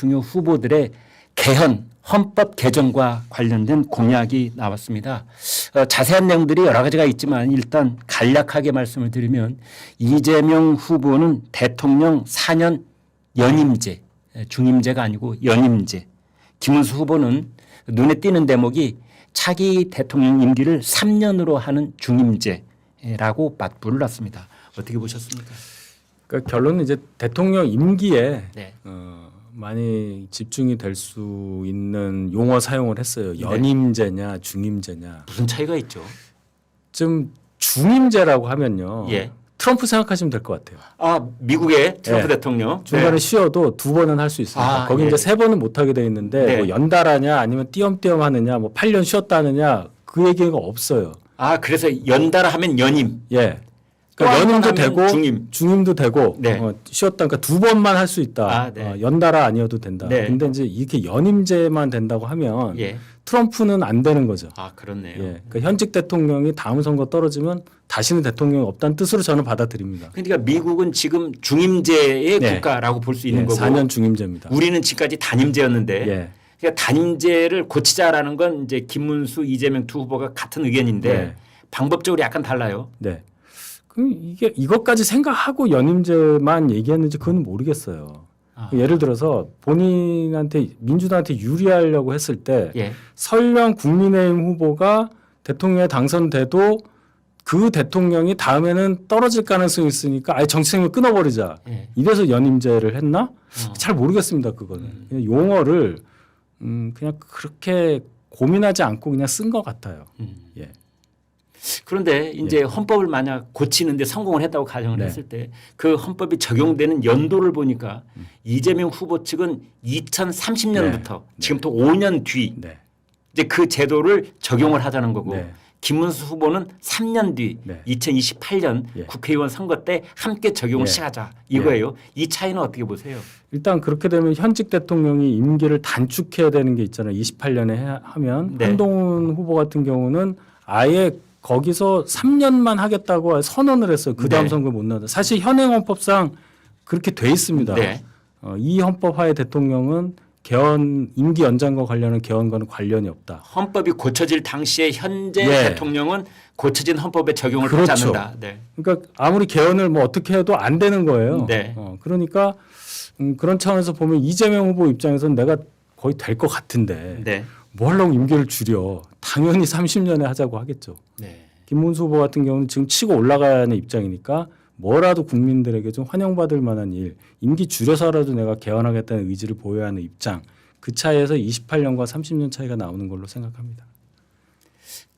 중요 후보들의 개헌, 헌법 개정과 관련된 공약이 나왔습니다. 자세한 내용들이 여러 가지가 있지만 일단 간략하게 말씀을 드리면 이재명 후보는 대통령 4년 연임제, 중임제가 아니고 연임제. 김문수 후보는 눈에 띄는 대목이 차기 대통령 임기를 3년으로 하는 중임제라고 맞불을 놨습니다. 어떻게 보셨습니까? 그러니까 결론은 이제 대통령 임기에 네. 많이 집중이 될 수 있는 용어 사용을 했어요. 연임제냐 중임제냐. 무슨 차이가 있죠? 좀 중임제라고 하면요. 예. 트럼프 생각하시면 될 것 같아요. 아, 미국의 트럼프 네. 대통령. 중간에 네. 쉬어도 2번은 할 수 있습니다. 아, 거기 예. 이제 3번은 못 하게 돼 있는데 네. 뭐 연달하냐 아니면 띄엄띄엄 하느냐 뭐 8년 쉬었다 하느냐 그 얘기가 없어요. 아, 그래서 연달아 하면 연임. 예. 또 그러니까 한 번 연임도 하면 되고 중임. 중임도 되고 네. 쉬었다 그러니까 2번만 할 수 있다. 아, 네. 연달아 아니어도 된다. 네. 근데 이제 이렇게 연임제만 된다고 하면 예. 트럼프는 안 되는 거죠. 아, 그렇네요. 예. 그러니까 현직 대통령이 다음 선거 떨어지면 다시는 대통령이 없다는 뜻으로 저는 받아들입니다. 그러니까 미국은 지금 중임제의 네. 국가라고 볼 수 있는 예, 거고 4년 중임제입니다. 우리는 지금까지 단임제였는데 예. 그러니까 단임제를 고치자라는 건 이제 김문수, 이재명 두 후보가 같은 의견인데 네. 방법적으로 약간 달라요. 네. 그럼 이게 이것까지 생각하고 연임제만 얘기했는지 그건 모르겠어요. 아. 예를 들어서 본인한테 민주당한테 유리하려고 했을 때 예. 설령 국민의힘 후보가 대통령에 당선돼도 그 대통령이 다음에는 떨어질 가능성이 있으니까 아예 정치생명 끊어버리자. 예. 이래서 연임제를 했나? 잘 모르겠습니다. 그거는. 그냥 용어를 그냥 그렇게 고민하지 않고 그냥 쓴 것 같아요. 예. 그런데 이제 헌법을 만약 고치는데 성공을 했다고 가정을 네. 했을 때 그 헌법이 적용되는 연도를 보니까 이재명 후보 측은 2030년부터 네. 지금부터 5년 뒤 네. 이제 그 제도를 적용을 하자는 거고 네. 김문수 후보는 3년 뒤 네. 2028년 예. 국회의원 선거 때 함께 적용을 예. 시하자 이거예요. 이 차이는 어떻게 보세요? 일단 그렇게 되면 현직 대통령이 임기를 단축해야 되는 게 있잖아요. 28년에 하면 네. 한동훈 후보 같은 경우는 아예 거기서 3년만 하겠다고 선언을 했어요. 그 다음 네. 선거 못 나다. 사실 현행 헌법상 그렇게 돼 있습니다. 네. 이 헌법하에 대통령은 개헌 임기 연장과 관련한 개헌과는 관련이 없다. 헌법이 고쳐질 당시에 현재 예. 대통령은 고쳐진 헌법에 적용을 그렇죠. 받지 않는다. 네. 그러니까 아무리 개헌을 뭐 어떻게 해도 안 되는 거예요. 네. 그러니까 그런 차원에서 보면 이재명 후보 입장에서는 내가 거의 될 것 같은데 네. 뭐 하려고 임기를 줄여. 당연히 30년에 하자고 하겠죠. 네. 김문수 후보 같은 경우는 지금 치고 올라가는 입장이니까 뭐라도 국민들에게 좀 환영받을 만한 일, 임기 줄여서라도 내가 개헌하겠다는 의지를 보여야 하는 입장. 그 차이에서 28년과 30년 차이가 나오는 걸로 생각합니다.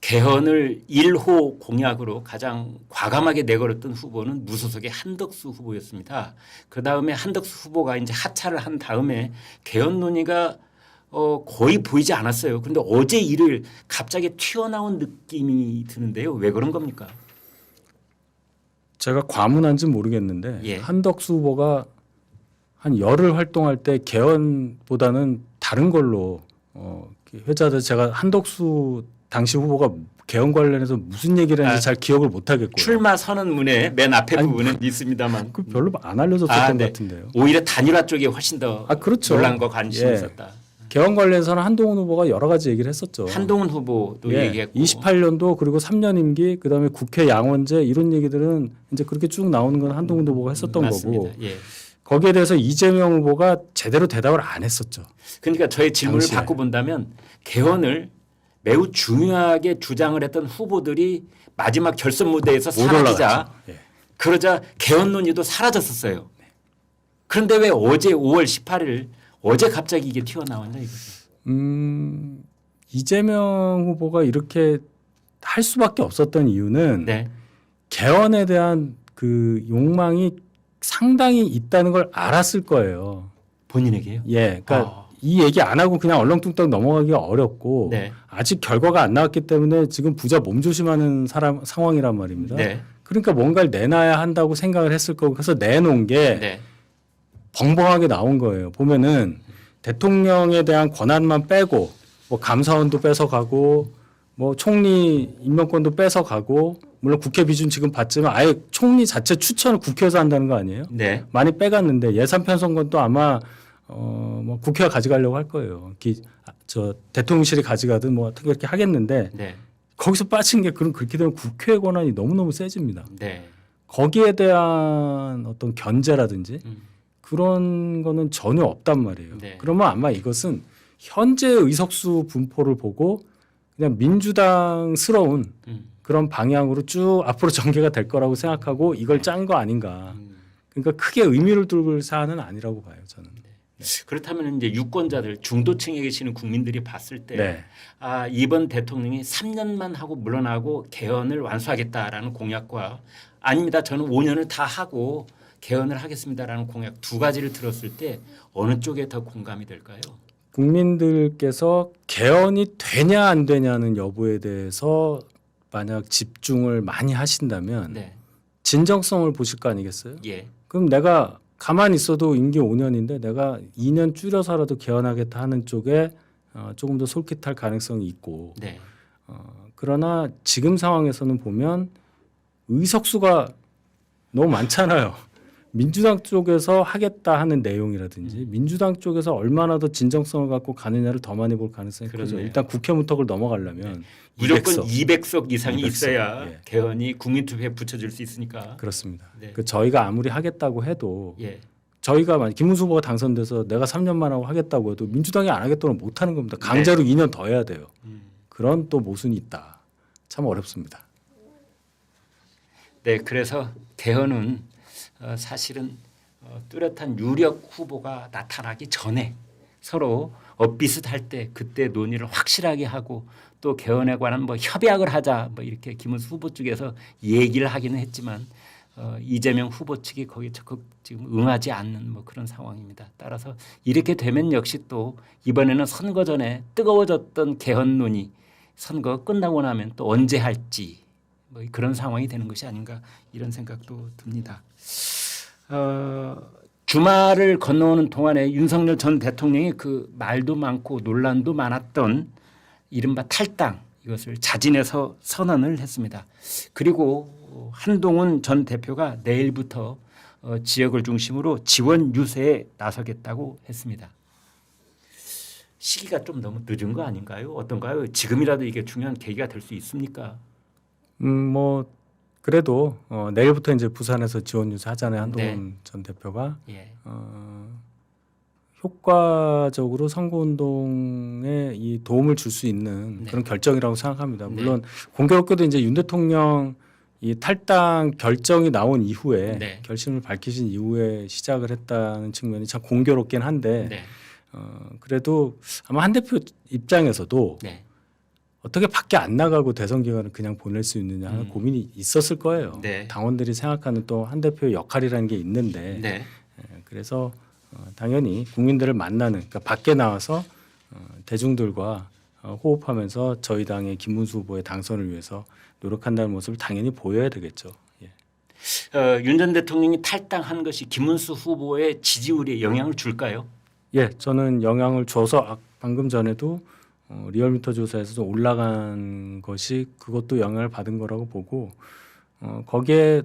개헌을 1호 공약으로 가장 과감하게 내걸었던 후보는 무소속의 한덕수 후보였습니다. 그다음에 한덕수 후보가 이제 하차를 한 다음에 개헌 논의가 거의 보이지 않았어요. 그런데 어제 일요일 갑자기 튀어나온 느낌이 드는데요. 왜 그런 겁니까? 제가 과문한지는 모르겠는데 예. 한덕수 후보가 한 열흘 활동할 때 개헌보다는 다른 걸로 회자들 제가 한덕수 당시 후보가 개헌 관련해서 무슨 얘기를 했는지 잘 기억을 못 하겠고요. 출마 선언문의 맨 앞에 아니, 부분은 있습니다만 그 별로 안 알려졌던 네. 것 같은데요. 오히려 단일화 쪽에 훨씬 더 그렇죠. 논란과 관심이 예. 있었다. 개헌 관련해서는 한동훈 후보가 여러 가지 얘기를 했었죠. 한동훈 후보도 얘기했고 28년도 그리고 3년 임기 그다음에 국회 양원제 이런 얘기들은 이제 그렇게 쭉 나오는 건 한동훈 후보가 했었던 맞습니다. 거고 예. 거기에 대해서 이재명 후보가 제대로 대답을 안 했었죠. 그러니까 저의 질문을 당시에. 바꿔본다면 개헌을 매우 중요하게 주장을 했던 후보들이 마지막 결선 무대에서 못 사라지자 올라갔죠. 예. 그러자 개헌 논의도 사라졌었어요. 그런데 왜 어제 5월 18일 어제 갑자기 이게 튀어나왔냐 이거죠. 이재명 후보가 이렇게 할 수밖에 없었던 이유는 네. 개헌에 대한 그 욕망이 상당히 있다는 걸 알았을 거예요. 본인에게요? 예, 그러니까 이 얘기 안 하고 그냥 얼렁뚱땅 넘어가기가 어렵고 네. 아직 결과가 안 나왔기 때문에 지금 부자 몸조심하는 상황이란 말입니다. 네. 그러니까 뭔가를 내놔야 한다고 생각을 했을 거고 그래서 내놓은 게 네. 벙벙하게 나온 거예요. 보면은 대통령에 대한 권한만 빼고 뭐 감사원도 뺏어가고 뭐 총리 임명권도 뺏어가고 물론 국회 비준 지금 봤지만 아예 총리 자체 추천을 국회에서 한다는 거 아니에요? 네. 많이 빼갔는데 예산 편성권도 아마 뭐 국회가 가져가려고 할 거예요. 저 대통령실이 가져가든 뭐 그렇게 하겠는데 네. 거기서 빠진 게 그렇게 되면 국회의 권한이 너무너무 세집니다. 네. 거기에 대한 어떤 견제라든지 음. 그런 거는 전혀 없단 말이에요. 네. 그러면 아마 이것은 현재 의석수 분포를 보고 그냥 민주당스러운 음. 그런 방향으로 쭉 앞으로 전개가 될 거라고 생각하고 이걸 짠 거 아닌가. 그러니까 크게 의미를 둘 사안은 아니라고 봐요, 저는. 그렇다면 이제 유권자들 중도층에 계시는 국민들이 봤을 때 네. 아, 이번 대통령이 3년만 하고 물러나고 개헌을 완수하겠다라는 공약과 아닙니다. 저는 5년을 다 하고 개헌을 하겠습니다라는 공약 두 가지를 들었을 때 어느 쪽에 더 공감이 될까요? 국민들께서 개헌이 되냐 안 되냐는 여부에 대해서 만약 집중을 많이 하신다면 네. 진정성을 보실 거 아니겠어요? 예. 그럼 내가 가만히 있어도 임기 5년인데 내가 2년 줄여서라도 개헌하겠다 하는 쪽에 조금 더 솔깃할 가능성이 있고 네. 그러나 지금 상황에서는 보면 의석수가 너무 많잖아요. 민주당 쪽에서 하겠다 하는 내용이라든지 민주당 쪽에서 얼마나 더 진정성을 갖고 가느냐를 더 많이 볼 가능성이 크죠. 그렇네요. 일단 국회 문턱을 넘어가려면 무조건 200석. 200석 이상이 200석. 있어야 예. 개헌이 국민투표에 붙여질 수 있으니까. 그렇습니다. 네. 그 저희가 아무리 하겠다고 해도 예. 저희가 만약 김문수 후보가 당선돼서 내가 3년만 하고 하겠다고 해도 민주당이 안 하겠다면 못 하는 겁니다. 강제로 2년 더 해야 돼요. 그런 또 모순이 있다. 참 어렵습니다. 네, 그래서 개헌은 사실은 뚜렷한 유력 후보가 나타나기 전에 서로 엇비슷할 때 그때 논의를 확실하게 하고 또 개헌에 관한 뭐 협약을 하자 뭐 이렇게 김문수 후보 쪽에서 얘기를 하기는 했지만 이재명 후보 측이 거기에 적극 지금 응하지 않는 뭐 그런 상황입니다. 따라서 이렇게 되면 역시 또 이번에는 선거 전에 뜨거워졌던 개헌 논의 선거 끝나고 나면 또 언제 할지 뭐 그런 상황이 되는 것이 아닌가 이런 생각도 듭니다. 주말을 건너오는 동안에 윤석열 전 대통령이 그 말도 많고 논란도 많았던 이른바 탈당 이것을 자진해서 선언을 했습니다. 그리고 한동훈 전 대표가 내일부터 지역을 중심으로 지원 유세에 나서겠다고 했습니다. 시기가 좀 너무 늦은 거 아닌가요? 어떤가요? 지금이라도 이게 중요한 계기가 될 수 있습니까? 뭐 그래도 내일부터 이제 부산에서 지원 유세 하잖아요. 한동훈 네. 전 대표가 예. 효과적으로 선거운동에 이 도움을 줄 수 있는 네. 그런 결정이라고 생각합니다. 네. 물론 공교롭게도 이제 윤 대통령 이 탈당 결정이 나온 이후에 네. 결심을 밝히신 이후에 시작을 했다는 측면이 참 공교롭긴 한데 네. 그래도 아마 한 대표 입장에서도 네. 어떻게 밖에 안 나가고 대선 기간을 그냥 보낼 수 있느냐 하는 고민이 있었을 거예요. 네. 당원들이 생각하는 또 한 대표의 역할이라는 게 있는데 네. 그래서 당연히 국민들을 만나는 그러니까 밖에 나와서 대중들과 호흡하면서 저희 당의 김문수 후보의 당선을 위해서 노력한다는 모습을 당연히 보여야 되겠죠. 예. 윤 전 대통령이 탈당한 것이 김문수 후보의 지지율에 영향을 줄까요? 예, 저는 영향을 줘서 방금 전에도 리얼미터 조사에서도 올라간 것이 그것도 영향을 받은 거라고 보고 거기에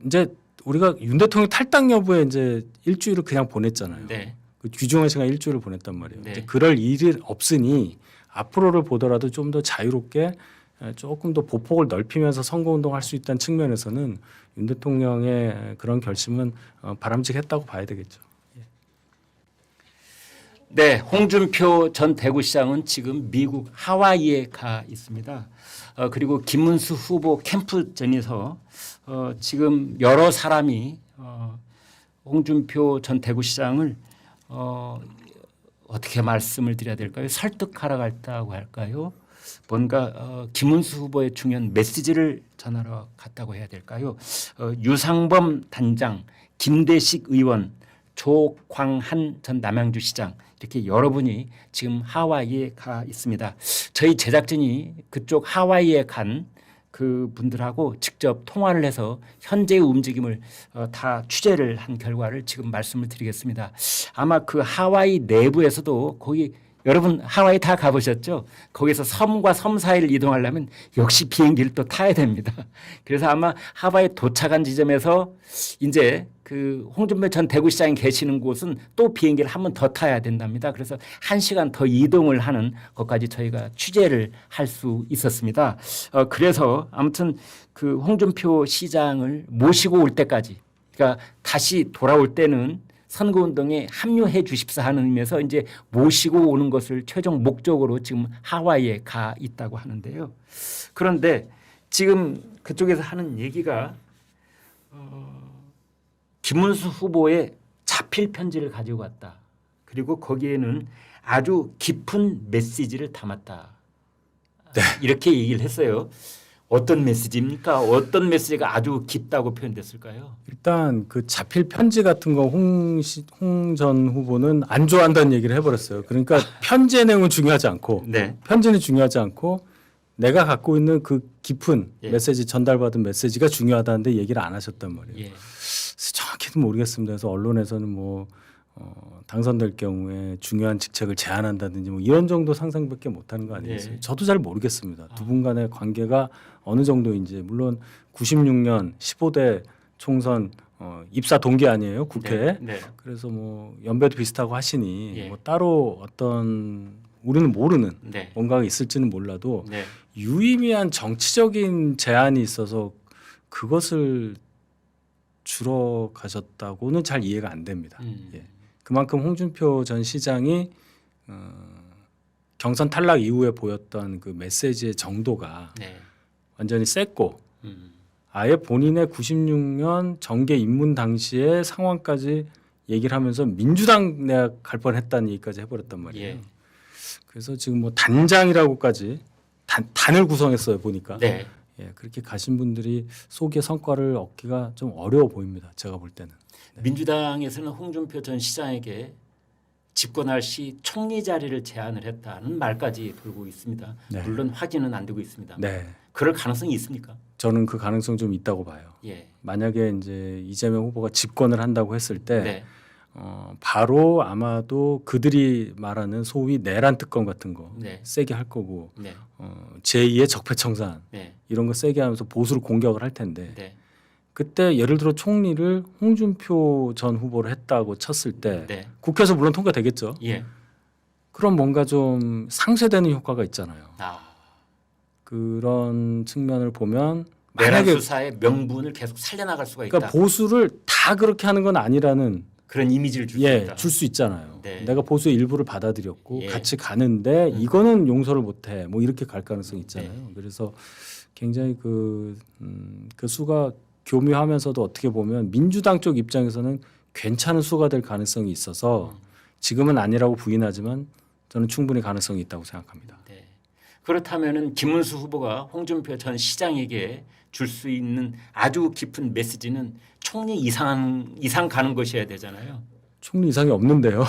이제 우리가 윤 대통령 탈당 여부에 이제 일주일을 그냥 보냈잖아요. 네. 그 귀중한 시간 일주일을 보냈단 말이에요. 네. 이제 그럴 일이 없으니 앞으로를 보더라도 좀 더 자유롭게 조금 더 보폭을 넓히면서 선거운동할 수 있다는 측면에서는 윤 대통령의 그런 결심은 바람직했다고 봐야 되겠죠. 네, 홍준표 전 대구시장은 지금 미국 하와이에 가 있습니다. 그리고 김문수 후보 캠프전에서 지금 여러 사람이 홍준표 전 대구시장을 어떻게 말씀을 드려야 될까요? 설득하러 갔다고 할까요? 뭔가 김문수 후보의 중요한 메시지를 전하러 갔다고 해야 될까요? 유상범 단장, 김대식 의원, 조광한 전 남양주시장 이렇게 여러분이 지금 하와이에 가 있습니다. 저희 제작진이 그쪽 하와이에 간 그 분들하고 직접 통화를 해서 현재의 움직임을 다 취재를 한 결과를 지금 말씀을 드리겠습니다. 아마 그 하와이 내부에서도 거기 여러분 하와이 다 가보셨죠? 거기서 섬과 섬 사이를 이동하려면 역시 비행기를 또 타야 됩니다. 그래서 아마 하와이 도착한 지점에서 이제 그 홍준표 전 대구시장이 계시는 곳은 또 비행기를 한 번 더 타야 된답니다. 그래서 1시간 더 이동을 하는 것까지 저희가 취재를 할 수 있었습니다. 그래서 아무튼 그 홍준표 시장을 모시고 올 때까지, 그러니까 다시 돌아올 때는 선거운동에 합류해 주십사 하는 의미에서 이제 모시고 오는 것을 최종 목적으로 지금 하와이에 가 있다고 하는데요. 그런데 지금 그쪽에서 하는 얘기가 김문수 후보의 자필 편지를 가지고 왔다. 그리고 거기에는 아주 깊은 메시지를 담았다. 네. 이렇게 얘기를 했어요. 어떤 메시지입니까? 어떤 메시지가 아주 깊다고 표현됐을까요? 일단 그 자필 편지 같은 거 홍 전 후보는 안 좋아한다는 얘기를 해버렸어요. 그러니까 편지의 내용은 중요하지 않고 네. 편지는 중요하지 않고 내가 갖고 있는 그 깊은 예. 메시지 전달받은 메시지가 중요하다는데 얘기를 안 하셨단 말이에요. 예. 정확히는 모르겠습니다. 그래서 언론에서는 뭐 당선될 경우에 중요한 직책을 제안한다든지 뭐 이런 정도 상상밖에 못하는 거 아니겠어요? 네. 저도 잘 모르겠습니다. 두 분 간의 관계가 어느 정도인지. 물론 96년 15대 총선 입사 동기 아니에요, 국회에. 네. 네. 그래서 뭐 연배도 비슷하고 하시니 예. 뭐 따로 어떤 우리는 모르는 네. 뭔가가 있을지는 몰라도 네. 유의미한 정치적인 제안이 있어서 그것을 주러 가셨다고는 잘 이해가 안 됩니다. 예. 그만큼 홍준표 전 시장이 경선 탈락 이후에 보였던 그 메시지의 정도가 네. 완전히 셌고 음. 아예 본인의 96년 정계 입문 당시의 상황까지 얘기를 하면서 민주당 내가 갈 뻔했다는 얘기까지 해버렸단 말이에요. 예. 그래서 지금 뭐 단장이라고까지 단을 구성했어요 보니까. 네. 예, 그렇게 가신 분들이 속의 성과를 얻기가 좀 어려워 보입니다. 제가 볼 때는. 민주당에서는 홍준표 전 시장에게 집권할 시 총리 자리를 제안을 했다는 말까지 돌고 있습니다. 네. 물론 확인은 안 되고 있습니다. 네, 그럴 가능성이 있습니까? 저는 그 가능성 좀 있다고 봐요. 예. 만약에 이제 이재명 후보가 집권을 한다고 했을 때 네. 바로 아마도 그들이 말하는 소위 내란 특검 같은 거 네. 세게 할 거고 네. 제2의 적폐청산 네. 이런 거 세게 하면서 보수를 공격을 할 텐데 네. 그때 예를 들어 총리를 홍준표 전 후보를 했다고 쳤을 때 네. 국회에서 물론 통과되겠죠. 예. 그럼 뭔가 좀 상쇄되는 효과가 있잖아요. 아. 그런 측면을 보면 내란 만약에 수사의 명분을 계속 살려나갈 수가 있다. 그러니까 보수를 다 그렇게 하는 건 아니라는 그런 이미지를 줄 수 있다. 줄 수 있잖아요. 네. 내가 보수의 일부를 받아들였고 예. 같이 가는데 이거는 용서를 못해. 뭐 이렇게 갈 가능성이 있잖아요. 네. 그래서 굉장히 그 수가 교묘하면서도 어떻게 보면 민주당 쪽 입장에서는 괜찮은 수가 될 가능성이 있어서 지금은 아니라고 부인하지만 저는 충분히 가능성이 있다고 생각합니다. 네. 그렇다면은 김문수 후보가 홍준표 전 시장에게 줄 수 있는 아주 깊은 메시지는 총리 이상 가는 것이어야 되잖아요. 총리 이상이 없는데요.